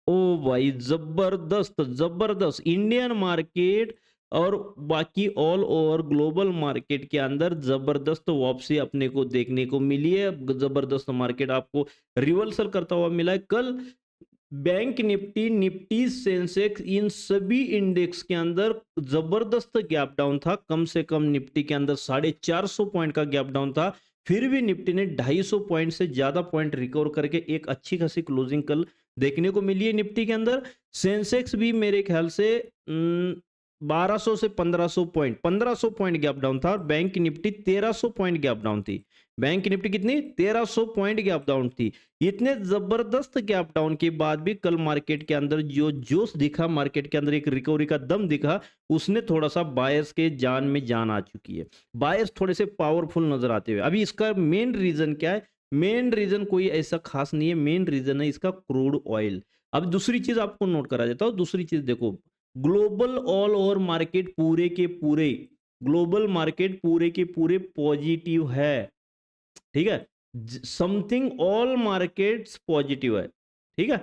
ओ भाई जबरदस्त जबरदस्त इंडियन मार्केट और बाकी ऑल ओवर ग्लोबल मार्केट के अंदर जबरदस्त वापसी अपने को देखने को मिली है। जबरदस्त मार्केट आपको रिवर्सल करता हुआ मिला है कल। बैंक निफ्टी निफ्टी सेंसेक्स इन सभी इंडेक्स के अंदर जबरदस्त गैप डाउन था। कम से कम निफ्टी के अंदर 450 पॉइंट का गैप डाउन था। फिर भी निफ्टी ने 250 पॉइंट से ज्यादा पॉइंट रिकवर करके एक अच्छी खासी क्लोजिंग कल देखने को मिली है निफ्टी के अंदर। सेंसेक्स भी मेरे ख्याल से 1200 से 1500 पॉइंट 1500 पॉइंट गैप डाउन था और bank Nifty 1300 point gap down थी। बैंक निफ्टी कितनी 1300 पॉइंट गैप डाउन थी। इतने जबरदस्त गैप डाउन के बाद भी कल मार्केट के अंदर जो जोश दिखा, मार्केट के अंदर एक रिकवरी का दम दिखा, उसने थोड़ा सा बायर्स के जान में जान आ चुकी है। बायर्स थोड़े से पावरफुल नजर आते हुए। अभी इसका मेन रीजन क्या है? मेन रीजन कोई ऐसा खास नहीं है, मेन रीजन है इसका क्रूड ऑयल। अब दूसरी चीज आपको नोट करा देता हूं। दूसरी चीज देखो, ग्लोबल ऑल ओवर मार्केट पूरे के पूरे, ग्लोबल मार्केट पूरे के पूरे पॉजिटिव है। ठीक है, समथिंग ऑल मार्केट्स पॉजिटिव है। ठीक है,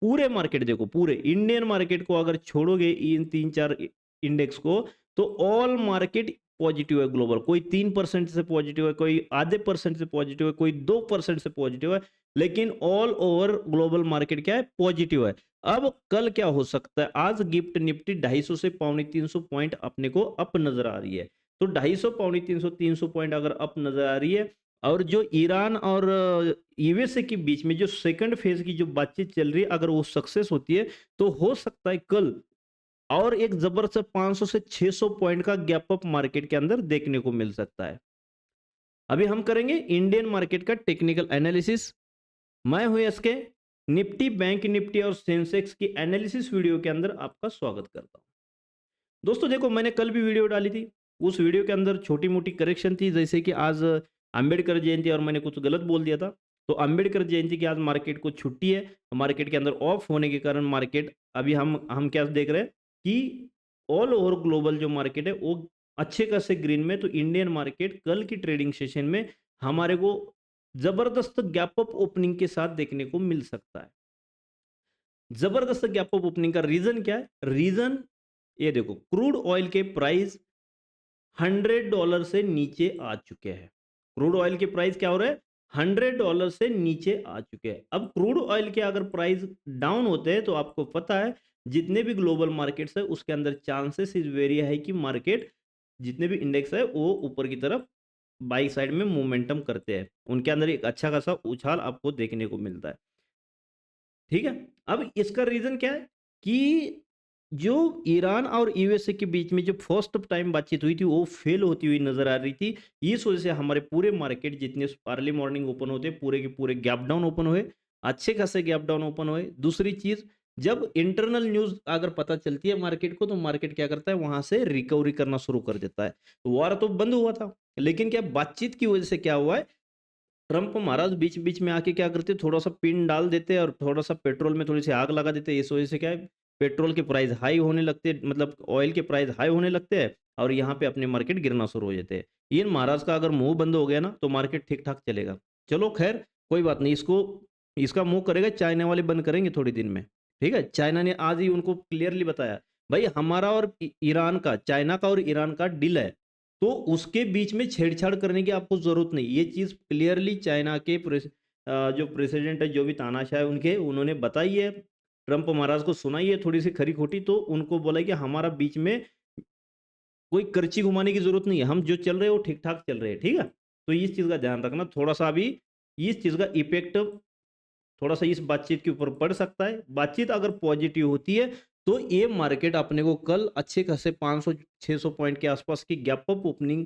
पूरे मार्केट देखो, पूरे इंडियन मार्केट को अगर छोड़ोगे इन 3-4 इंडेक्स को, तो ऑल मार्केट पॉजिटिव है ग्लोबल। कोई 3% से पॉजिटिव है, कोई आधे परसेंट से पॉजिटिव है, कोई 2% से पॉजिटिव है, लेकिन ऑल ओवर ग्लोबल मार्केट क्या है? पॉजिटिव है। अब कल क्या हो सकता है? आज गिफ्ट निफ्टी 250 से 350 पॉइंट अपने को अप नजर आ रही है। तो 250 350 300 पॉइंट अगर अप नजर आ रही है, और जो ईरान और यूएसए के बीच में जो सेकंड फेज की जो बातचीत चल रही है, अगर वो सक्सेस होती है तो हो सकता है कल और एक जबरदस्त 500 से 600 पॉइंट का गैप अप मार्केट के अंदर देखने को मिल सकता है। अभी हम करेंगे इंडियन मार्केट का टेक्निकल एनालिसिस। मैं हूं एसके, निफ्टी, बैंक निफ्टी और सेंसेक्स की एनालिसिस वीडियो के अंदर आपका स्वागत करता हूं। दोस्तों देखो, मैंने कल भी वीडियो डाली थी। उस वीडियो के अंदर छोटी मोटी करेक्शन थी, जैसे कि आज अंबेडकर जयंती और मैंने कुछ गलत बोल दिया था। तो अंबेडकर जयंती की आज मार्केट को छुट्टी है, मार्केट के अंदर ऑफ होने के कारण मार्केट अभी हम क्या देख रहे हैं कि ऑल ओवर ग्लोबल जो मार्केट है वो अच्छे खासे ग्रीन में। तो इंडियन मार्केट कल की ट्रेडिंग सेशन में हमारे को जबरदस्त गैप अप ओपनिंग के साथ देखने को मिल सकता है। जबरदस्त गैप अप ओपनिंग का रीजन क्या है? रीजन ये देखो, क्रूड ऑयल के प्राइस $100 से नीचे आ चुके हैं। क्रूड ऑयल के प्राइस क्या हो रहे हैं? $100 से नीचे आ चुके हैं। अब क्रूड ऑयल के अगर प्राइस डाउन होते हैं तो आपको पता है जितने भी ग्लोबल मार्केट्स है उसके अंदर चांसेस इज वेरी है कि मार्केट, जितने भी इंडेक्स है वो ऊपर की तरफ बाई साइड में मोमेंटम करते हैं। उनके अंदर एक अच्छा खासा उछाल आपको देखने को मिलता है। ठीक है, अब इसका रीजन क्या है कि जो ईरान और यूएसए के बीच में जो फर्स्ट टाइम बातचीत हुई थी वो फेल होती हुई नजर आ रही थी। इस वजह से हमारे पूरे मार्केट जितने अर्ली मॉर्निंग ओपन होते पूरे के पूरे गैप डाउन ओपन हुए, अच्छे खासे गैप डाउन ओपन हुए। दूसरी चीज, जब इंटरनल न्यूज अगर पता चलती है मार्केट को, तो मार्केट क्या करता है? वहां से रिकवरी करना शुरू कर देता है। वॉर तो बंद हुआ था, लेकिन क्या बातचीत की वजह से क्या हुआ है, ट्रंप महाराज बीच बीच में आके क्या करते, थोड़ा सा पिन डाल देते और थोड़ा सा पेट्रोल में थोड़ी सी आग लगा देते। इस वजह से क्या है, पेट्रोल के प्राइस हाई होने लगते, मतलब ऑयल के प्राइस हाई होने लगते हैं और यहाँ पे अपने मार्केट गिरना शुरू हो जाते हैं। इन महाराज का अगर मुंह बंद हो गया ना तो मार्केट ठीक ठाक चलेगा। चलो खैर, कोई बात नहीं, इसको इसका मुंह करेगा चाइना वाले, बंद करेंगे थोड़ी दिन में। ठीक है, चाइना ने आज ही उनको क्लियरली बताया, भाई हमारा और ईरान का, चाइना का और ईरान का डील है, तो उसके बीच में छेड़छाड़ करने की आपको जरूरत नहीं। ये चीज क्लियरली चाइना के जो प्रेसिडेंट है, जो भी तानाशाह है उनके, उन्होंने बताई है। ट्रंप महाराज को सुनाई है थोड़ी सी खरी खोटी, तो उनको बोला कि हमारा बीच में कोई करची घुमाने की जरूरत नहीं है, हम जो चल रहे हैं वो ठीक ठाक चल रहे हैं। ठीक है, तो इस चीज का ध्यान रखना थोड़ा सा। अभी इस चीज का इफेक्ट थोड़ा सा इस बातचीत के ऊपर पड़ सकता है। बातचीत अगर पॉजिटिव होती है तो ये मार्केट अपने को कल अच्छे खासे 500-600 पॉइंट के आसपास की gap up opening,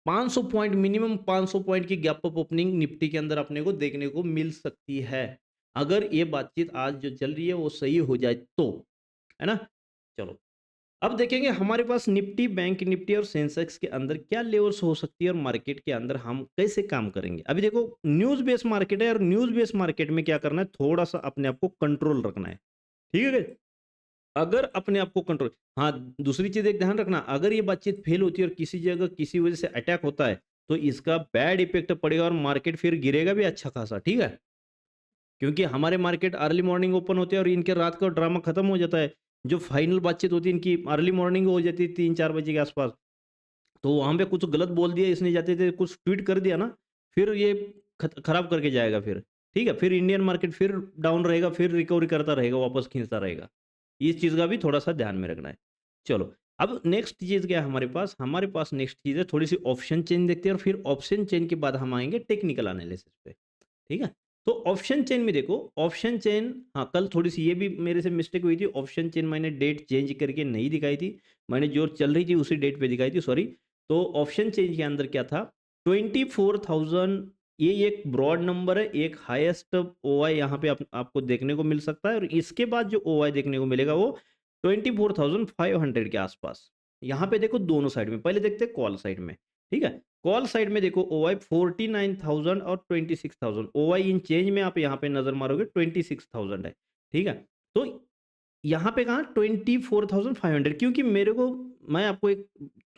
500 point, minimum 500 point की गैप अप ओपनिंग निफ्टी के अंदर अपने को देखने को मिल सकती है, अगर ये बातचीत आज जो चल रही है वो सही हो जाए तो, है ना। चलो, अब देखेंगे हमारे पास निफ्टी, बैंक निफ्टी और सेंसेक्स के अंदर क्या लेवल्स हो सकती है और मार्केट के अंदर हम कैसे काम करेंगे। अभी देखो, न्यूज बेस्ड मार्केट है और न्यूज बेस्ड मार्केट में क्या करना है, थोड़ा सा अपने आप को कंट्रोल रखना है। ठीक है, अगर अपने आप को कंट्रोल, हाँ, दूसरी चीज एक ध्यान रखना, अगर ये बातचीत फेल होती है और किसी जगह किसी वजह से अटैक होता है तो इसका बैड इफेक्ट पड़ेगा और मार्केट फिर गिरेगा भी अच्छा खासा। ठीक है, क्योंकि हमारे मार्केट अर्ली मॉर्निंग ओपन होते हैं और इनके रात का ड्रामा खत्म हो जाता है। जो फाइनल बातचीत होती है इनकी अर्ली मॉर्निंग हो जाती है 3-4 बजे के आसपास। तो वहाँ पे कुछ गलत बोल दिया इसने जाते थे, कुछ ट्वीट कर दिया ना, फिर ये खराब करके जाएगा फिर, ठीक है? फिर इंडियन मार्केट फिर डाउन रहेगा, फिर रिकवरी करता रहेगा, वापस खींचता रहेगा। इस चीज़ का भी थोड़ा-सा ध्यान में रखना है। चलो, अब नेक्स्ट चीज़ क्या है हमारे पास? हमारे पास नेक्स्ट चीज़ है थोड़ी-सी ऑप्शन चेन देखते हैं और फिर ऑप्शन चेन के बाद हम आएँगे टेक्निकल एनालिसिस पे, ठीक है? तो ऑप्शन चेन में देखो, ऑप्शन चेन हाँ, कल थोड़ी-सी ये भी मेरे से मिस्टेक हुई थी, ऑप्शन चेन मैंने डेट चेंज करके नहीं दिखाई थी। मैंने जो चल रही थी उसी डेट पे दिखाई थी, सॉरी। तो ऑप्शन चेंज के अंदर क्या था 24,000, ये एक ब्रॉड नंबर है, एक हाईएस्ट ओआई यहाँ पे आपको देखने को मिल सकता है और इसके बाद जो ओआई देखने को मिलेगा वो 24,500 के आसपास। यहाँ पे देखो दोनों साइड में, पहले देखते हैं कॉल साइड में, ठीक है? कॉल साइड में देखो ओआई 49,000 और 26,000, ओआई इन चेंज में आप यहाँ पे नजर मारोगे 26,000 है, ठीक है? तो यहाँ पे कहा 24,500, क्योंकि मेरे को, मैं आपको एक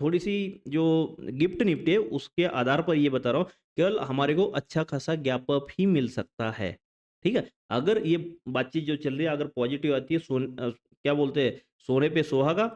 थोड़ी-सी जो गिफ्ट निफ्टी है उसके आधार पर ये बता रहा हूँ, केवल हमारे को अच्छा खासा गैप अप ही मिल सकता है, ठीक है? अगर ये बातचीत जो चल रही है अगर पॉजिटिव आती है, क्या बोलते हैं, सोने पे सुहागा,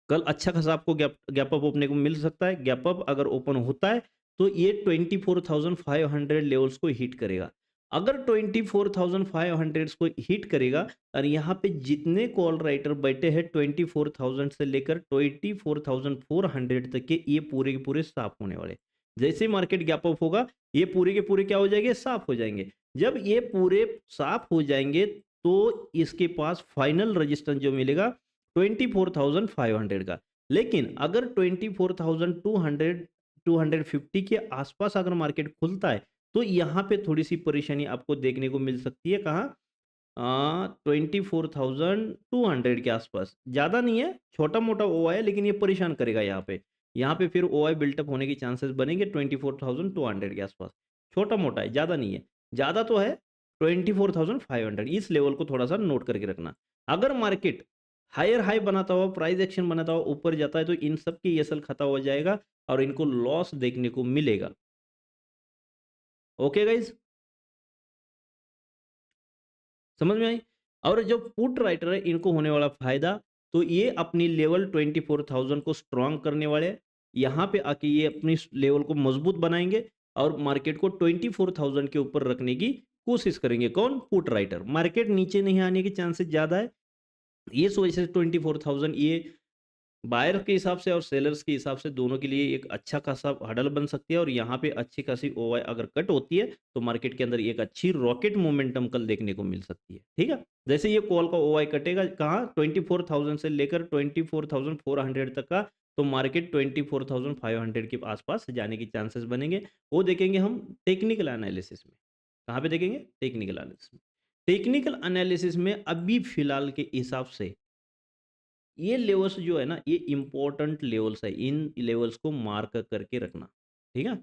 कल अच्छा खासा आपको गैप गैप अप ओपन को मिल सकता है। गैप अप अगर ओपन होता है तो ये 24,500 लेवल्स को हिट करेगा। अगर 24,500 को हिट करेगा और यहाँ पे जितने कॉल राइटर बैठे हैं 24,000 से लेकर 24,400 तक के, ये पूरे के पूरे साफ होने वाले। जैसे मार्केट गैप अप होगा ये पूरे के पूरे क्या हो जाएंगे, साफ हो जाएंगे। जब ये पूरे साफ हो जाएंगे तो इसके पास फाइनल रेजिस्टेंस जो मिलेगा 24,500 का। लेकिन अगर 24,200 250 के आसपास अगर मार्केट खुलता है तो यहाँ पे थोड़ी-सी परेशानी आपको देखने को मिल सकती है, कहाँ? 24,200 के आसपास। ज़्यादा नहीं है, छोटा-मोटा ओआई है लेकिन ये परेशान करेगा यहाँ पे। यहाँ पे फिर ओआई बिल्टअप होने के चांसेस बनेंगे 24,200 के आसपास। छोटा-मोटा है, ज़्यादा नहीं है। ज़्यादा तो है 24,500, इस लेवल को थोड़ा-सा नोट करके रखना। अगर मार्केट हायर हाई बनाता हुआ, प्राइस एक्शन बनाता हुआ ऊपर जाता है तो इन सब की एसल खता हो जाएगा और इनको लॉस देखने को मिलेगा। Okay guys? समझ में आई? और जो पुट राइटर है इनको होने वाला फायदा, तो ये अपनी लेवल 24,000 को स्ट्रांग करने वाले हैं। यहाँ पे आके ये अपनी लेवल को मजबूत बनाएंगे और मार्केट को 24,000 के ऊपर रखने की कोशिश करेंगे। कौन? Put writer. मार्केट नीचे नहीं आने के चांसेस ज़्यादा है। इस वजह से 24,000 ये बायर के हिसाब से और सेलर्स के हिसाब से दोनों के लिए एक अच्छा खासा हडल बन सकती है और यहाँ पे अच्छी खासी ओवाई अगर कट होती है तो मार्केट के अंदर एक अच्छी रॉकेट मोमेंटम कल देखने को मिल सकती है, ठीक है? जैसे ये कॉल का ओवाई कटेगा कहाँ 24,000 से लेकर 24,400 तक का, तो मार्केट 24,500 के आसपास जाने की चांसेस बनेंगे। वो देखेंगे हम टेक्निकल एनालिसिस में। कहाँ पे देखेंगे? टेक्निकल एनालिसिस में। टेक्निकल एनालिसिस में अभी फिलहाल के हिसाब से ये लेवल्स जो है ना, ये इम्पोर्टेंट लेवल्स है, इन लेवल्स को मार्क करके रखना, ठीक है?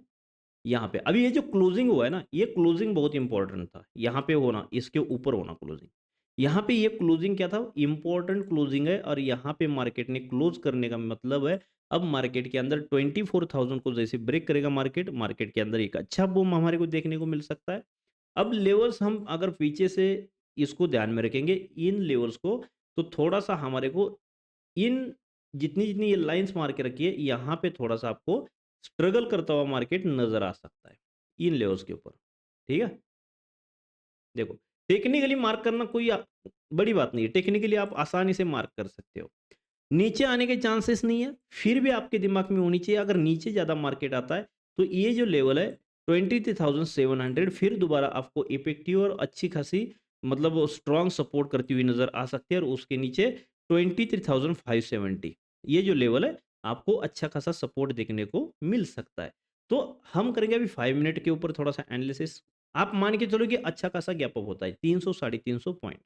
यहाँ पे अभी ये जो क्लोजिंग हुआ है ना, ये क्लोजिंग बहुत इंपॉर्टेंट था, यहाँ पे होना, इसके ऊपर होना क्लोजिंग। यहाँ पे ये क्लोजिंग क्या था? इंपॉर्टेंट क्लोजिंग है और यहाँ पे मार्केट ने क्लोज करने का मतलब है अब मार्केट के अंदर 24,000 को जैसे ब्रेक करेगा मार्केट, मार्केट के अंदर एक अच्छा बूम हमारे को देखने को मिल सकता है। अब लेवल्स हम अगर पीछे से इसको ध्यान में रखेंगे इन लेवल्स को, तो थोड़ा सा हमारे को इन जितनी-जितनी ये लाइन्स मार के रखी है, यहाँ पे थोड़ा-सा आपको स्ट्रगल करता हुआ मार्केट नज़र आ सकता है, इन लेवल्स के ऊपर, ठीक है? देखो, टेक्निकली मार्क करना कोई बड़ी बात नहीं है, टेक्निकली आप आसानी से मार्क कर सकते हो। नीचे आने के चांसेस नहीं है, फिर भी आपके दिमाग में होनी चाहिए अगर नीचे ज़्यादा मार्केट आता है, तो ये जो लेवल है 23,700 फिर दोबारा आपको इफेक्टिव और अच्छी खासी मतलब वो स्ट्रॉन्ग सपोर्ट करती हुई नज़र आ सकती है और उसके नीचे 23,570 ये जो लेवल है, आपको अच्छा खासा सपोर्ट देखने को मिल सकता है। तो हम करेंगे अभी 5 मिनट के ऊपर थोड़ा-सा एनालिसिस। आप मान के चलो कि अच्छा खासा गैप अप होता है, 300 साढ़े 300 पॉइंट।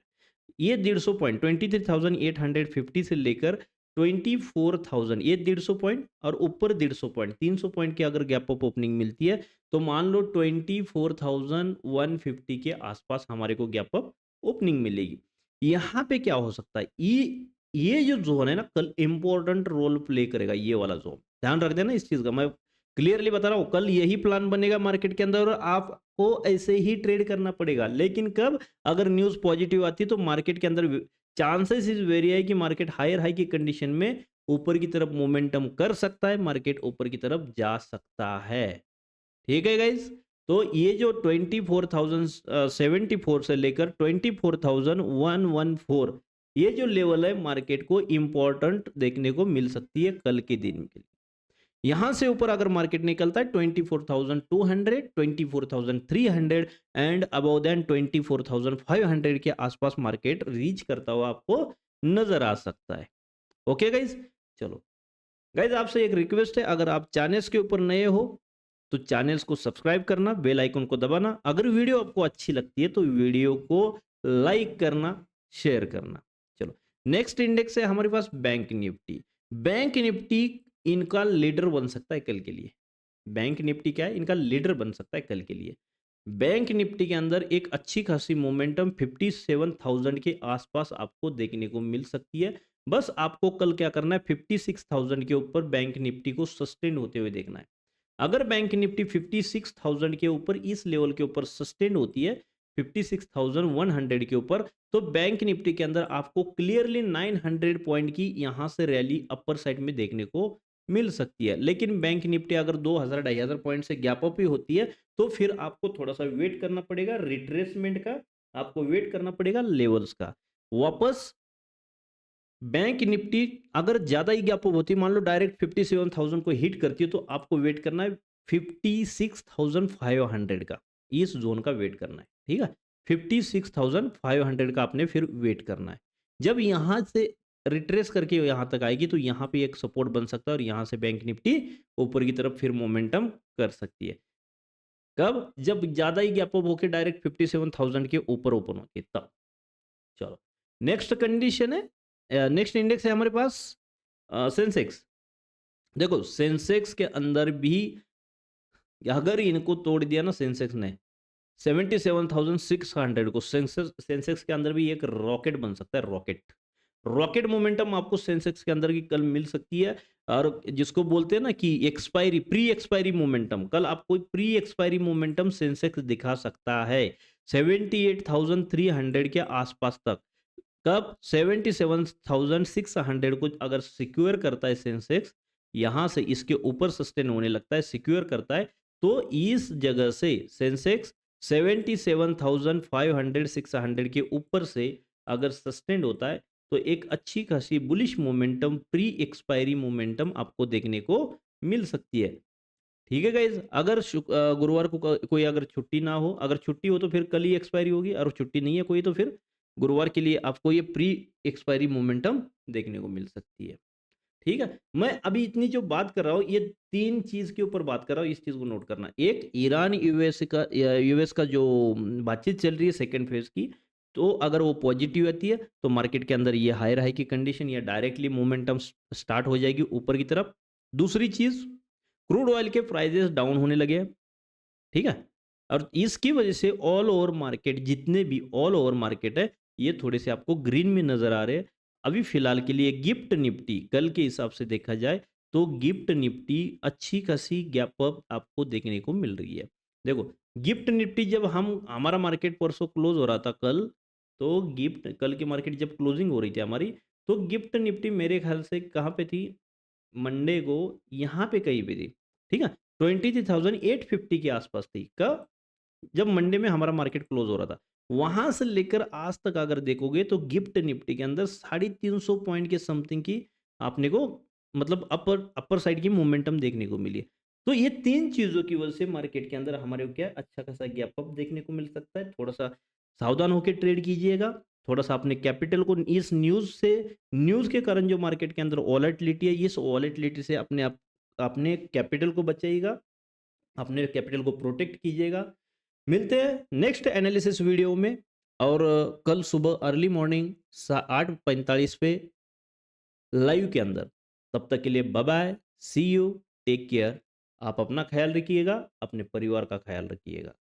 ये 150 पॉइंट 23,850 से लेकर 24,000, ये 150 पॉइंट और ऊपर 150 पॉइंट 300 पॉइंट की अगर गैप अप ओपनिंग मिलती है तो मान लो 24,150 के आसपास हमारे को गैप अप ओपनिंग मिलेगी। यहाँ पे क्या हो सकता है, ये जो जोन है ना कल इंपॉर्टेंट रोल प्ले करेगा, ये वाला जोन ध्यान रख देना इस चीज का। मैं क्लियरली बता रहा हूँ, कल यही प्लान बनेगा मार्केट के अंदर और आपको ऐसे ही ट्रेड करना पड़ेगा। लेकिन कब, अगर न्यूज़ पॉजिटिव आती है तो मार्केट के अंदर चांसेस इज वेरी है कि मार्केट हायर हाई की कंडीशन में ऊपर की तरफ मोमेंटम कर सकता है, मार्केट ऊपर की तरफ जा सकता है। ठीक है गाइज, तो ये जो 24,074 से लेकर 24,114 ये जो लेवल है मार्केट को इंपॉर्टेंट देखने को मिल सकती है कल के दिन के लिए। यहां से ऊपर अगर मार्केट निकलता है 24,200, 24,300 एंड अबव देन 24,500 के आसपास मार्केट रीच करता हुआ आपको नजर आ सकता है। ओके गाइज, चलो गाइज आपसे एक रिक्वेस्ट है, अगर आप चैनल्स के ऊपर नए हो तो चैनल्स को सब्सक्राइब करना, बेल आइकन को दबाना, अगर वीडियो आपको अच्छी लगती है तो वीडियो को लाइक करना, शेयर करना। चलो नेक्स्ट इंडेक्स है हमारे पास बैंक निफ्टी। बैंक निफ्टी इनका लीडर बन सकता है कल के लिए। बैंक निफ्टी क्या है, इनका लीडर बन सकता है कल के लिए। बैंक निफ्टी के अंदर एक अच्छी खासी मोमेंटम 57,000 के आसपास आपको देखने को मिल सकती है। बस आपको कल क्या करना है, 56,000 के ऊपर बैंक निफ्टी को सस्टेन होते हुए देखना है। अगर बैंक निफ्टी 56,000 के ऊपर इस लेवल के ऊपर सस्टेन होती है 56,100 के ऊपर, तो बैंक निफ्टी के अंदर आपको क्लियरली 900 पॉइंट की यहां से रैली अपर साइड में देखने को मिल सकती है। लेकिन बैंक निफ्टी अगर 2,000-2,500 पॉइंट से गैप अप ही होती है तो फिर आपको थोड़ा सा वेट करना पड़ेगा रिट्रेसमेंट का, आपको वेट करना पड़ेगा लेवल्स का। वापस बैंक निफ्टी अगर ज्यादा ही गैप अप होती है, मान लो डायरेक्ट 57,000 को हिट करती है, तो आपको वेट करना है 56,500 का, इस जोन का वेट करना है। ठीक है, 56,500 का आपने फिर वेट करना है। जब यहां से रिट्रेस करके यहां तक आएगी तो यहां पे एक सपोर्ट बन सकता है और यहां से बैंक निफ्टी ऊपर की तरफ फिर मोमेंटम कर सकती है। कब, जब ज्यादा ही गैप अप होकर डायरेक्ट 57,000 के ऊपर ओपन होती है तब। चलो नेक्स्ट कंडीशन है, नेक्स्ट इंडेक्स है हमारे पास सेंसेक्स। देखो सेंसेक्स के अंदर भी अगर इनको तोड़ दिया ना सेंसेक्स ने 77,600 को, सेंसेक्स के अंदर भी एक रॉकेट बन सकता है, रॉकेट रॉकेट मोमेंटम आपको सेंसेक्स के अंदर की कल मिल सकती है। और जिसको बोलते हैं ना कि एक्सपायरी, प्री एक्सपायरी मोमेंटम, कल आपको प्री एक्सपायरी मोमेंटम सेंसेक्स दिखा सकता है 78,300 के आसपास तक। कब, 77,600 को अगर सिक्योर करता है सेंसेक्स, यहां से इसके ऊपर सस्टेन होने लगता है, सिक्योर करता है, तो इस जगह से सेंसेक्स 77,500 600 के ऊपर से अगर सस्टेन होता है तो एक अच्छी खासी bullish momentum, pre expiry momentum आपको देखने को मिल सकती है। ठीक है गाइज, अगर गुरुवार को कोई अगर छुट्टी ना हो, अगर छुट्टी हो तो फिर कल ही एक्सपायरी होगी, और छुट्टी नहीं है कोई तो फिर गुरुवार के लिए आपको ये प्री एक्सपायरी मोमेंटम देखने को मिल सकती है। ठीक है, मैं अभी इतनी जो बात कर रहा हूँ ये तीन चीज के ऊपर बात कर रहा हूँ, इस चीज को नोट करना। एक, ईरान यूएस का जो बातचीत चल रही है सेकेंड फेज की, तो अगर वो पॉजिटिव आती है तो मार्केट के अंदर ये हायर हाई की कंडीशन या डायरेक्टली मोमेंटम स्टार्ट हो जाएगी ऊपर की तरफ। दूसरी चीज, क्रूड ऑयल के प्राइजेस डाउन होने लगे हैं। ठीक है, और इसकी वजह से ऑल ओवर मार्केट, जितने भी ऑल ओवर मार्केट है, ये थोड़े से आपको ग्रीन में नजर आ रहे हैं। अभी फिलहाल के लिए गिफ्ट निफ्टी कल के हिसाब से देखा जाए तो गिफ्ट निफ्टी अच्छी खासी गैप अप आपको देखने को मिल रही है। देखो गिफ्ट निफ्टी जब हमारा मार्केट परसों क्लोज हो रहा था कल, तो गिफ्ट कल की मार्केट जब क्लोजिंग हो रही थी हमारी, तो गिफ्ट निफ्टी मेरे ख्याल से कहाँ पे थी, मंडे को यहाँ पे कहीं पे थी। ठीक है, 23,850 के आसपास थी। कब, जब मंडे में हमारा मार्केट क्लोज हो रहा था, वहां से लेकर आज तक अगर देखोगे तो गिफ्ट निफ्टी के अंदर 350 पॉइंट के समथिंग की आपने को मतलब अपर अपर साइड की मोमेंटम देखने को मिली। तो ये तीन चीजों की वजह से मार्केट के अंदर हमारे को क्या अच्छा खासा गैप अप देखने को मिल सकता है। थोड़ा सा सावधान होकर ट्रेड कीजिएगा, थोड़ा सा अपने कैपिटल को इस न्यूज के कारण जो मार्केट के अंदर वॉलेटिलिटी है, इस वॉलेटिलिटी से अपने कैपिटल को बचाइएगा, अपने कैपिटल को प्रोटेक्ट कीजिएगा। मिलते हैं नेक्स्ट एनालिसिस वीडियो में, और कल सुबह अर्ली मॉर्निंग 8:45 पे लाइव के अंदर। तब तक के लिए bye bye, see you, take care. आप अपना ख्याल रखिएगा, अपने परिवार का ख्याल रखिएगा।